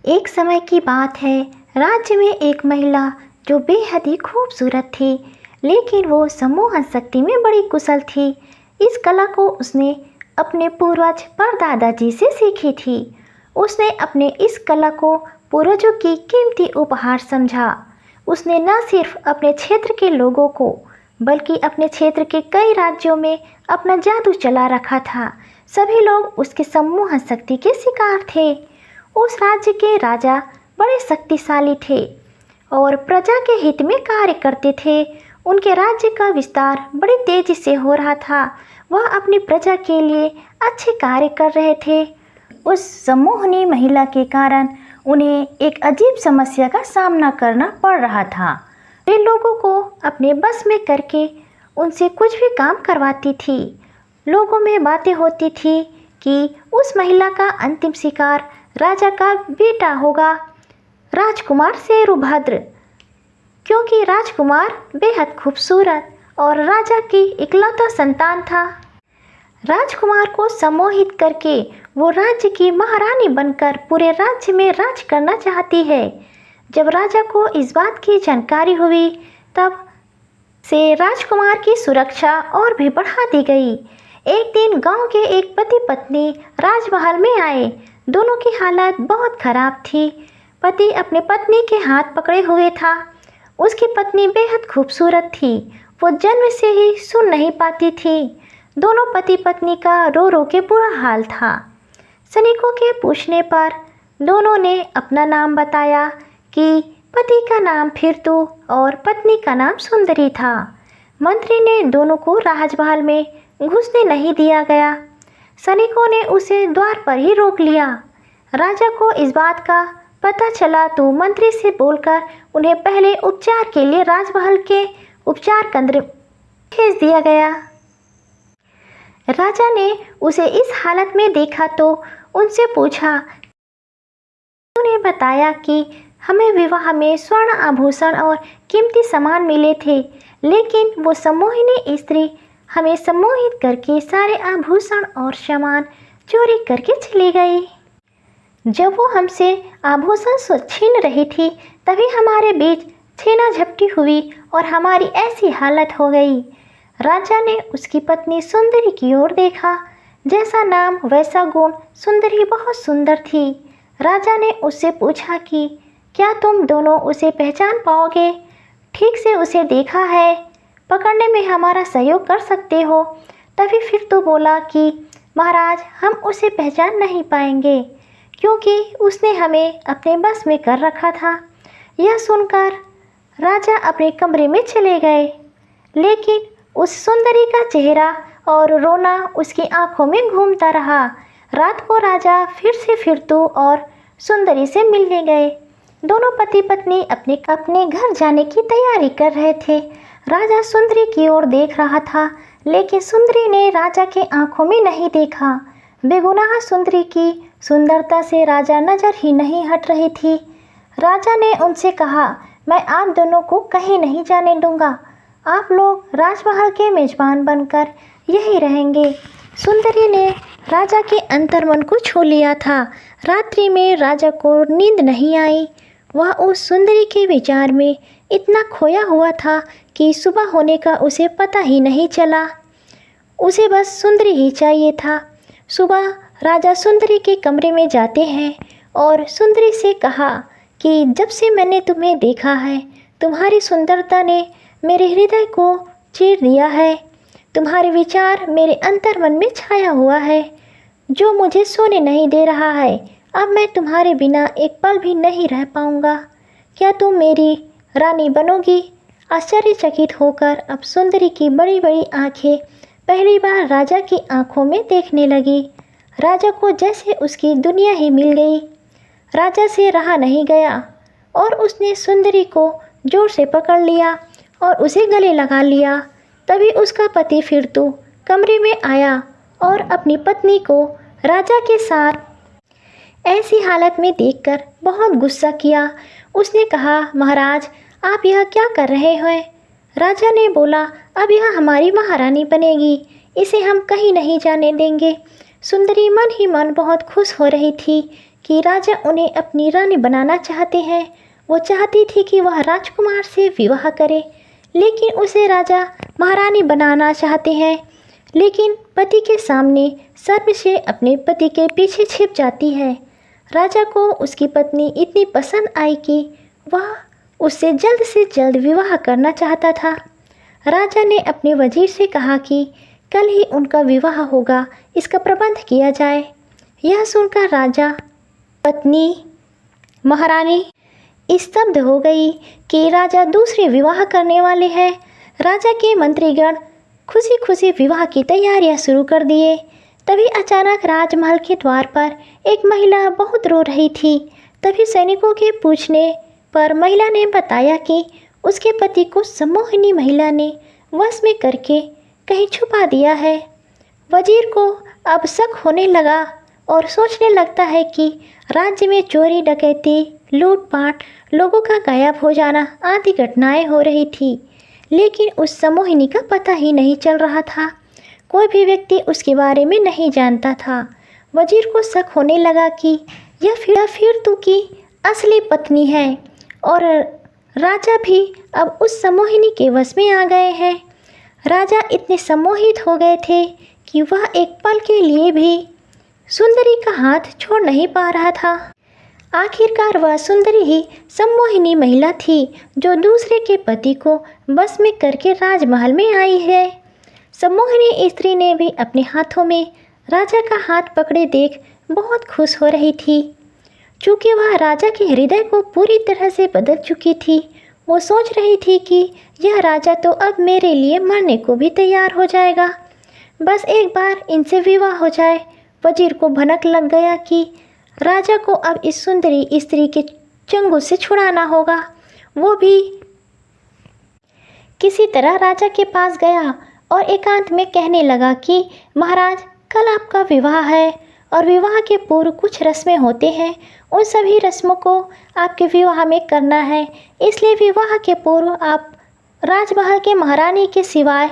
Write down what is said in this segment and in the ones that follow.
एक समय की बात है, राज्य में एक महिला जो बेहद ही खूबसूरत थी, लेकिन वो सम्मोहन शक्ति में बड़ी कुशल थी। इस कला को उसने अपने पूर्वज परदादा जी से सीखी थी। उसने अपने इस कला को पूर्वजों की कीमती उपहार समझा। उसने न सिर्फ अपने क्षेत्र के लोगों को बल्कि अपने क्षेत्र के कई राज्यों में अपना जादू चला रखा था। सभी लोग उसके सम्मोहन शक्ति के शिकार थे। उस राज्य के राजा बड़े शक्तिशाली थे और प्रजा के हित में कार्य करते थे। उनके राज्य का विस्तार बड़ी तेजी से हो रहा था। वह अपनी प्रजा के लिए अच्छे कार्य कर रहे थे। उस सम्मोहनी महिला के कारण उन्हें एक अजीब समस्या का सामना करना पड़ रहा था। वे लोगों को अपने बस में करके उनसे कुछ भी काम करवाती थी। लोगों में बातें होती थी कि उस महिला का अंतिम शिकार राजा का बेटा होगा, राजकुमार शेरुभद्र, क्योंकि राजकुमार बेहद खूबसूरत और राजा की इकलौता संतान था। राजकुमार को सम्मोहित करके वो राज्य की महारानी बनकर पूरे राज्य में राज करना चाहती है। जब राजा को इस बात की जानकारी हुई, तब से राजकुमार की सुरक्षा और भी बढ़ा दी गई। एक दिन गांव के एक पति पत्नी राजमहल में आए। दोनों की हालत बहुत खराब थी। पति अपने पत्नी के हाथ पकड़े हुए था। उसकी पत्नी बेहद खूबसूरत थी। वो जन्म से ही सुन नहीं पाती थी। दोनों पति पत्नी का रो रो के बुरा हाल था। सैनिकों के पूछने पर दोनों ने अपना नाम बताया कि पति का नाम फिरतू और पत्नी का नाम सुंदरी था। मंत्री ने दोनों को राजमहल में घुसने नहीं दिया गया। सैनिकों ने उसे द्वार पर ही रोक लिया। राजा को इस बात का पता चला तो मंत्री से बोलकर उन्हें पहले उपचार के लिए राजमहल के उपचार केंद्र भेज दिया गया। राजा ने उसे इस हालत में देखा तो उनसे पूछा। उन्होंने बताया कि हमें विवाह में स्वर्ण आभूषण और कीमती सामान मिले थे, लेकिन वो सम्मोहिनी स्त्री हमें सम्मोहित करके सारे आभूषण और सामान चोरी करके चली गई। जब वो हमसे आभूषण छीन रही थी, तभी हमारे बीच छीना झपटी हुई और हमारी ऐसी हालत हो गई। राजा ने उसकी पत्नी सुंदरी की ओर देखा। जैसा नाम वैसा गुण, सुंदरी बहुत सुंदर थी। राजा ने उससे पूछा कि क्या तुम दोनों उसे पहचान पाओगे? ठीक से उसे देखा है, पकड़ने में हमारा सहयोग कर सकते हो? तभी फिर तो बोला कि महाराज, हम उसे पहचान नहीं पाएंगे, क्योंकि उसने हमें अपने बस में कर रखा था। यह सुनकर राजा अपने कमरे में चले गए, लेकिन उस सुंदरी का चेहरा और रोना उसकी आंखों में घूमता रहा। रात को राजा फिर से फिरतू और सुंदरी से मिलने गए। दोनों पति पत्नी अपने अपने घर जाने की तैयारी कर रहे थे। राजा सुंदरी की ओर देख रहा था, लेकिन सुंदरी ने राजा के आंखों में नहीं देखा। बेगुनाह सुंदरी की सुंदरता से राजा नजर ही नहीं हट रही थी। राजा ने उनसे कहा, मैं आप दोनों को कहीं नहीं जाने दूंगा। आप लोग राजमहल के मेजबान बनकर यहीं रहेंगे। सुंदरी ने राजा के अंतर्मन को छू लिया था। रात्रि में राजा को नींद नहीं आई। वह उस सुंदरी के विचार में इतना खोया हुआ था कि सुबह होने का उसे पता ही नहीं चला। उसे बस सुंदरी ही चाहिए था। सुबह राजा सुंदरी के कमरे में जाते हैं और सुंदरी से कहा कि जब से मैंने तुम्हें देखा है, तुम्हारी सुंदरता ने मेरे हृदय को चीर दिया है। तुम्हारे विचार मेरे अंतर्मन में छाया हुआ है, जो मुझे सोने नहीं दे रहा है। अब मैं तुम्हारे बिना एक पल भी नहीं रह पाऊंगा। क्या तुम मेरी रानी बनोगी? आश्चर्यचकित होकर अब सुंदरी की बड़ी बड़ी आंखें पहली बार राजा की आंखों में देखने लगी। राजा को जैसे उसकी दुनिया ही मिल गई। राजा से रहा नहीं गया और उसने सुंदरी को जोर से पकड़ लिया और उसे गले लगा लिया। तभी उसका पति फिरतू कमरे में आया और अपनी पत्नी को राजा के साथ ऐसी हालत में देखकर बहुत गुस्सा किया। उसने कहा, महाराज, आप यह क्या कर रहे हैं? राजा ने बोला, अब यह हमारी महारानी बनेगी, इसे हम कहीं नहीं जाने देंगे। सुंदरी मन ही मन बहुत खुश हो रही थी कि राजा उन्हें अपनी रानी बनाना चाहते हैं। वो चाहती थी कि वह राजकुमार से विवाह करे, लेकिन उसे राजा महारानी बनाना चाहते हैं। लेकिन पति के सामने शर्म से अपने पति के पीछे छिप जाती है। राजा को उसकी पत्नी इतनी पसंद आई कि वह उससे जल्द से जल्द विवाह करना चाहता था। राजा ने अपने वजीर से कहा कि कल ही उनका विवाह होगा, इसका प्रबंध किया जाए। यह सुनकर राजा पत्नी महारानी स्तब्ध हो गई कि राजा दूसरे विवाह करने वाले हैं। राजा के मंत्रीगण खुशी खुशी विवाह की तैयारियां शुरू कर दिए। तभी अचानक राजमहल के द्वार पर एक महिला बहुत रो रही थी। तभी सैनिकों के पूछने पर महिला ने बताया कि उसके पति को सम्मोहिनी महिला ने वश में करके कहीं छुपा दिया है। वजीर को अब शक होने लगा और सोचने लगता है कि राज्य में चोरी, डकैती, लूटपाट, लोगों का गायब हो जाना आदि घटनाएं हो रही थी, लेकिन उस सम्मोहिनी का पता ही नहीं चल रहा था। कोई भी व्यक्ति उसके बारे में नहीं जानता था। वजीर को शक होने लगा कि यह फिर तू की असली पत्नी है और राजा भी अब उस सम्मोहिनी के वश में आ गए हैं। राजा इतने सम्मोहित हो गए थे कि वह एक पल के लिए भी सुंदरी का हाथ छोड़ नहीं पा रहा था। आखिरकार वह सुंदरी ही सम्मोहिनी महिला थी जो दूसरे के पति को बस में करके राजमहल में आई है। सम्मोहिनी स्त्री ने भी अपने हाथों में राजा का हाथ पकड़े देख बहुत खुश हो रही थी। चूँकि वह राजा के हृदय को पूरी तरह से बदल चुकी थी, वो सोच रही थी कि यह राजा तो अब मेरे लिए मरने को भी तैयार हो जाएगा। बस एक बार इनसे विवाह हो जाए। वजीर को भनक लग गया कि राजा को अब इस सुंदरी स्त्री के चंगुल से छुड़ाना होगा। वो भी किसी तरह राजा के पास गया और एकांत में कहने लगा कि महाराज, कल आपका विवाह है और विवाह के पूर्व कुछ रस्में होते हैं। उन सभी रस्मों को आपके विवाह में करना है, इसलिए विवाह के पूर्व आप राजमहल के महारानी के सिवाय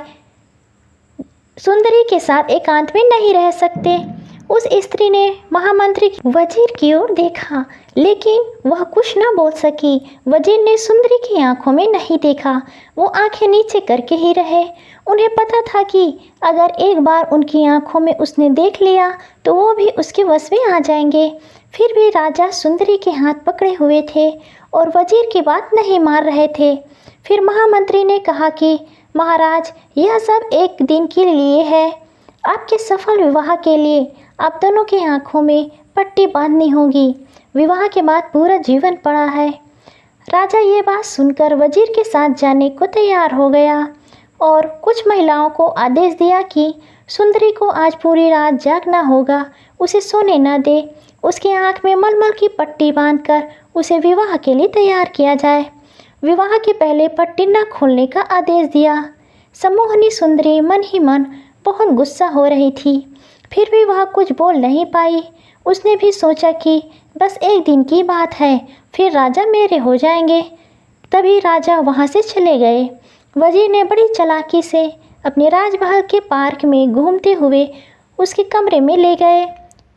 सुंदरी के साथ एकांत में नहीं रह सकते। उस स्त्री ने महामंत्री वजीर की ओर देखा, लेकिन वह कुछ न बोल सकी। वजीर ने सुंदरी की आंखों में नहीं देखा, वो आंखें नीचे करके ही रहे। उन्हें पता था कि अगर एक बार उनकी आंखों में उसने देख लिया तो वो भी उसके वश में आ जाएंगे। फिर भी राजा सुंदरी के हाथ पकड़े हुए थे और वजीर की बात नहीं मान रहे थे। फिर महामंत्री ने कहा कि महाराज, यह सब एक दिन के लिए है। आपके सफल विवाह के लिए आप दोनों की आंखों में पट्टी बांधनी होगी। विवाह के बाद पूरा जीवन पड़ा है। राजा ये बात सुनकर वजीर के साथ जाने को तैयार हो गया और कुछ महिलाओं को आदेश दिया कि सुंदरी को आज पूरी रात जागना होगा, उसे सोने न दे। उसकी आंख में मलमल की पट्टी बांधकर उसे विवाह के लिए तैयार किया जाए। विवाह के पहले पट्टी न खोलने का आदेश दिया। सम्मोहिनी सुंदरी मन ही मन बहुत गुस्सा हो रही थी, फिर भी वह कुछ बोल नहीं पाई। उसने भी सोचा कि बस एक दिन की बात है, फिर राजा मेरे हो जाएंगे। तभी राजा वहाँ से चले गए। वजीर ने बड़ी चालाकी से अपने राजमहल के पार्क में घूमते हुए उसके कमरे में ले गए।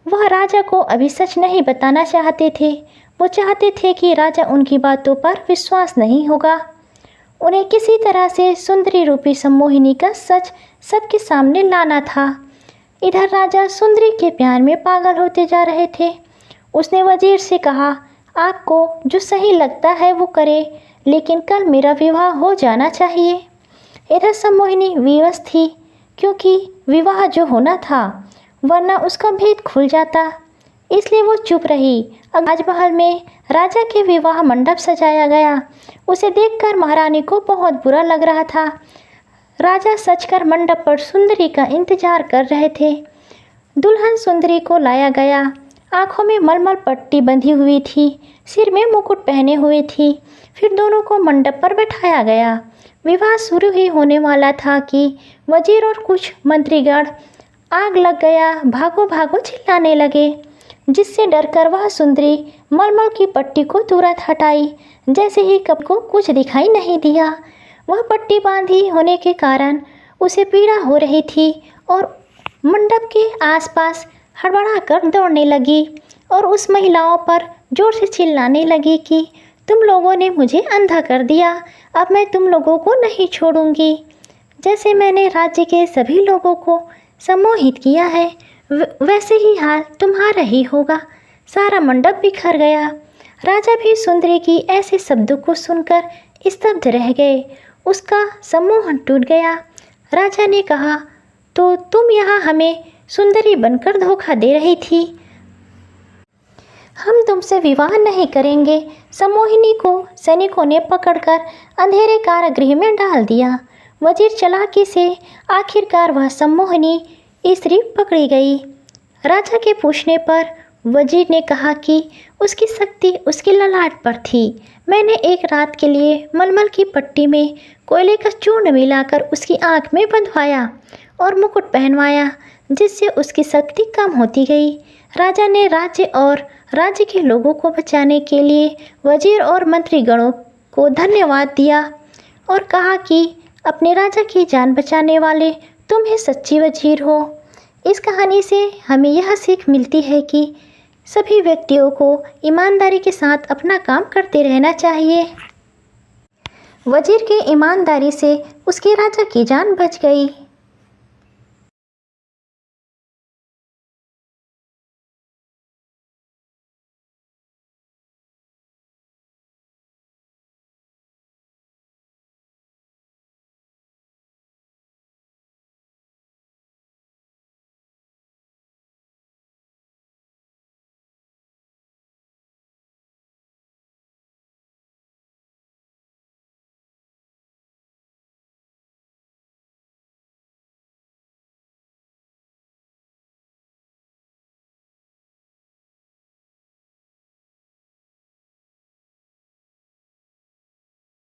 वह राजा को अभी सच नहीं बताना चाहते थे। वो चाहते थे कि राजा उनकी बातों पर विश्वास नहीं होगा। उन्हें किसी तरह से सुंदरी रूपी सम्मोहिनी का सच सबके सामने लाना था। इधर राजा सुंदरी के प्यार में पागल होते जा रहे थे। उसने वजीर से कहा, आपको जो सही लगता है वो करे, लेकिन कल मेरा विवाह हो जाना चाहिए। इधर सम्मोहिनी विवश थी, क्योंकि विवाह जो होना था वरना उसका भेद खुल जाता, इसलिए वो चुप रही। राजमहल में राजा के विवाह मंडप सजाया गया। उसे देखकर महारानी को बहुत बुरा लग रहा था। राजा सजकर मंडप पर सुंदरी का इंतजार कर रहे थे। दुल्हन सुंदरी को लाया गया। आंखों में मलमल पट्टी बंधी हुई थी, सिर में मुकुट पहने हुए थी। फिर दोनों को मंडप पर बैठाया गया। विवाह शुरू ही होने वाला था कि वजीर और कुछ मंत्रीगण आग लग गया, भागो भागो चिल्लाने लगे, जिससे डरकर वह सुंदरी मलमल की पट्टी को तुरंत हटाई। जैसे ही कब को कुछ दिखाई नहीं दिया। वह पट्टी बांधी होने के कारण उसे पीड़ा हो रही थी और मंडप के आसपास हड़बड़ा कर दौड़ने लगी और उस महिलाओं पर जोर से चिल्लाने लगी कि तुम लोगों ने मुझे अंधा कर दिया, अब मैं तुम लोगों को नहीं छोड़ूंगी। जैसे मैंने राज्य के सभी लोगों को सम्मोहित किया है वैसे ही हाल तुम्हारा ही होगा। सारा मंडप बिखर गया। राजा भी सुंदरी की ऐसे शब्दों को सुनकर स्तब्ध रह गए। उसका सम्मोहन टूट गया। राजा ने कहा, तो तुम यहाँ हमें सुंदरी बनकर धोखा दे रही थी। हम तुमसे विवाह नहीं करेंगे। सम्मोहिनी को सैनिकों ने पकड़कर अंधेरे कारागृह में डाल दिया। वजीर चालाकी से आखिरकार वह सम्मोहिनी स्त्री पकड़ी गई। राजा के पूछने पर वजीर ने कहा कि उसकी शक्ति उसकी ललाट पर थी। मैंने एक रात के लिए मलमल की पट्टी में कोयले का चूर्ण मिलाकर उसकी आंख में बंधवाया और मुकुट पहनवाया, जिससे उसकी शक्ति कम होती गई। राजा ने राज्य और राज्य के लोगों को बचाने के लिए वजीर और मंत्रीगणों को धन्यवाद दिया और कहा कि अपने राजा की जान बचाने वाले तुम ही सच्ची वजीर हो। इस कहानी से हमें यह सीख मिलती है कि सभी व्यक्तियों को ईमानदारी के साथ अपना काम करते रहना चाहिए। वजीर की ईमानदारी से उसके राजा की जान बच गई।